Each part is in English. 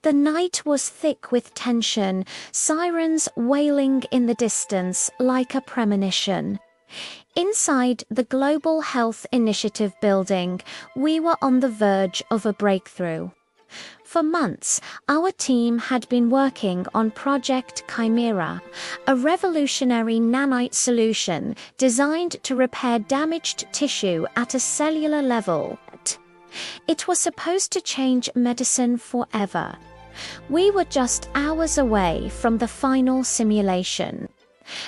The night was thick with tension, sirens wailing in the distance like a premonition. Inside the Global Health Initiative building, we were on the verge of a breakthrough. For months, our team had been working on Project Chimera, a revolutionary nanite solution designed to repair damaged tissue at a cellular level. It was supposed to change medicine forever. We were just hours away from the final simulation.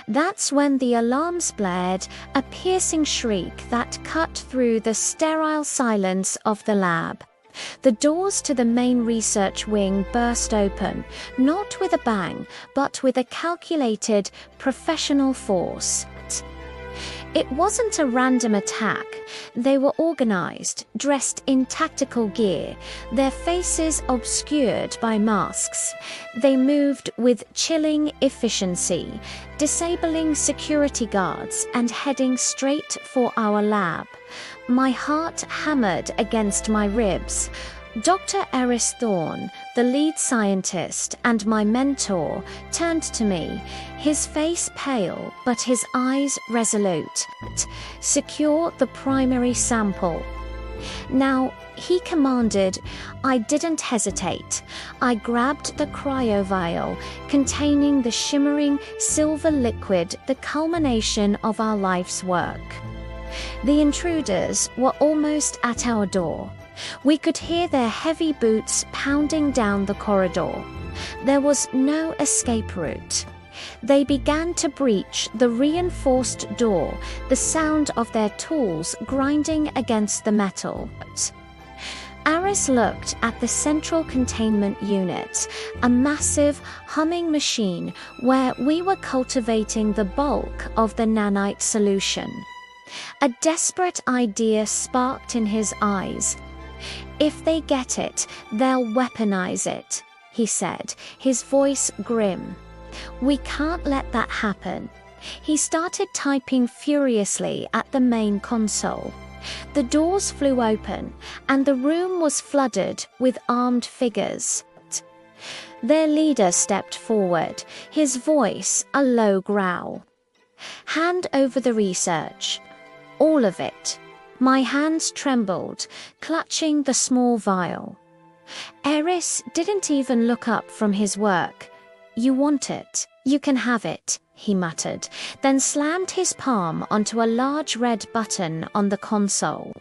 That's when the alarms blared, a piercing shriek that cut through the sterile silence of the lab. The doors to the main research wing burst open, not with a bang, but with a calculated, professional force. It wasn't a random attack. They were organized, dressed in tactical gear, their faces obscured by masks. They moved with chilling efficiency, disabling security guards and heading straight for our lab. My heart hammered against my ribs. Dr. Eris Thorne, the lead scientist and my mentor, turned to me, his face pale but his eyes resolute. "Secure the primary sample." Now, he commanded. I didn't hesitate. I grabbed the cryovial containing the shimmering silver liquid, the culmination of our life's work. The intruders were almost at our door. We could hear their heavy boots pounding down the corridor. There was no escape route. They began to breach the reinforced door, the sound of their tools grinding against the metal. Aris looked at the central containment unit, a massive, humming machine where we were cultivating the bulk of the nanite solution. A desperate idea sparked in his eyes. "If they get it, they'll weaponize it," he said, his voice grim. "We can't let that happen." He started typing furiously at the main console. The doors flew open, and the room was flooded with armed figures. Their leader stepped forward, his voice a low growl. "Hand over the research. All of it." My hands trembled, clutching the small vial. Eris didn't even look up from his work. "You want it? You can have it," he muttered, then slammed his palm onto a large red button on the console.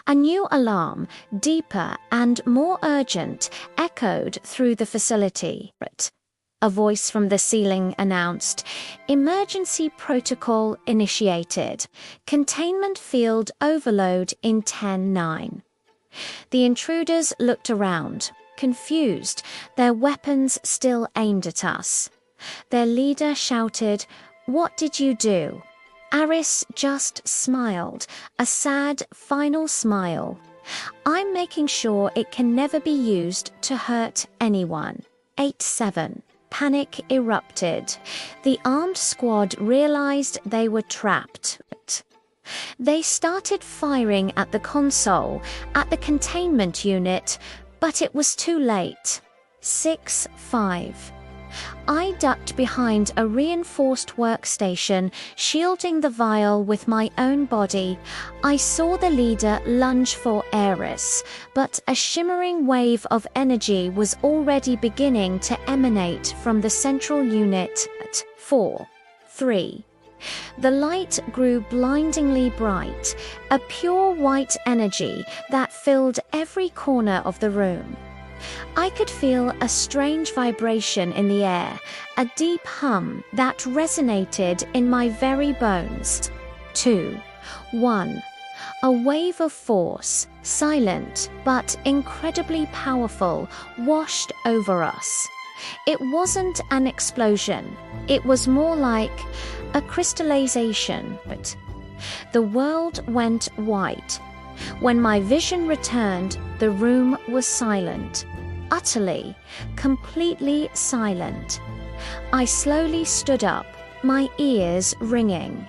A new alarm, deeper and more urgent, echoed through the facility. A voice from the ceiling announced, "Emergency protocol initiated. Containment field overload in 10-9. The intruders looked around, confused, their weapons still aimed at us. Their leader shouted, "What did you do?" Aris just smiled, a sad, final smile. "I'm making sure it can never be used to hurt anyone." 8-7. Panic erupted. The armed squad realized they were trapped. They started firing at the console, at the containment unit, but it was too late. 6-5. I ducked behind a reinforced workstation, shielding the vial with my own body. I saw the leader lunge for Eris, but a shimmering wave of energy was already beginning to emanate from the central unit. 4-3. The light grew blindingly bright, a pure white energy that filled every corner of the room. I could feel a strange vibration in the air, a deep hum that resonated in my very bones. 2-1. A wave of force, silent but incredibly powerful, washed over us. It wasn't an explosion. It was more like a crystallization. The world went white. When my vision returned, the room was silent. Utterly, completely silent. I slowly stood up, my ears ringing.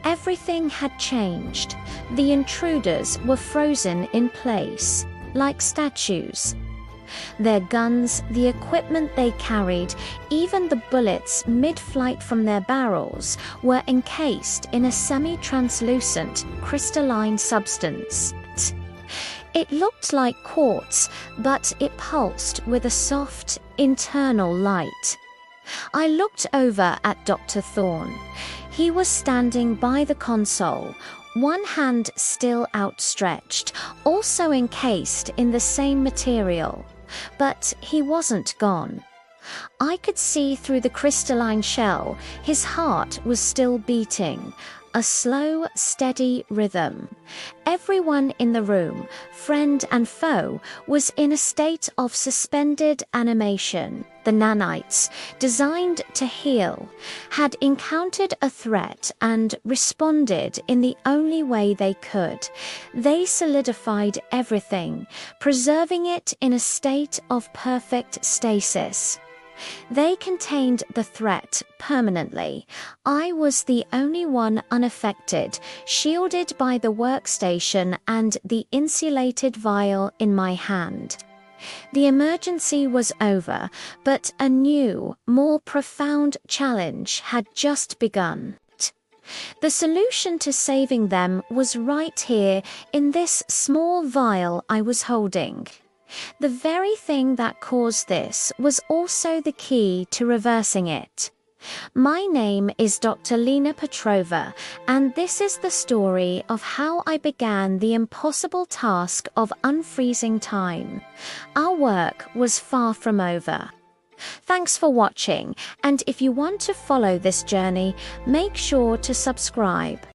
Everything had changed. The intruders were frozen in place, like statues. Their guns, the equipment they carried, even the bullets mid-flight from their barrels, were encased in a semi-translucent, crystalline substance. It looked like quartz, but it pulsed with a soft, internal light. I looked over at Dr. Thorne. He was standing by the console, one hand still outstretched, also encased in the same material. But he wasn't gone. I could see through the crystalline shell his heart was still beating, a slow, steady rhythm. Everyone in the room, friend and foe, was in a state of suspended animation. The nanites, designed to heal, had encountered a threat and responded in the only way they could. They solidified everything, preserving it in a state of perfect stasis. They contained the threat permanently. I was the only one unaffected, shielded by the workstation and the insulated vial in my hand. The emergency was over, but a new, more profound challenge had just begun. The solution to saving them was right here in this small vial I was holding. The very thing that caused this was also the key to reversing it. My name is Dr. Lena Petrova, and this is the story of how I began the impossible task of unfreezing time. Our work was far from over. Thanks for watching, and if you want to follow this journey, make sure to subscribe.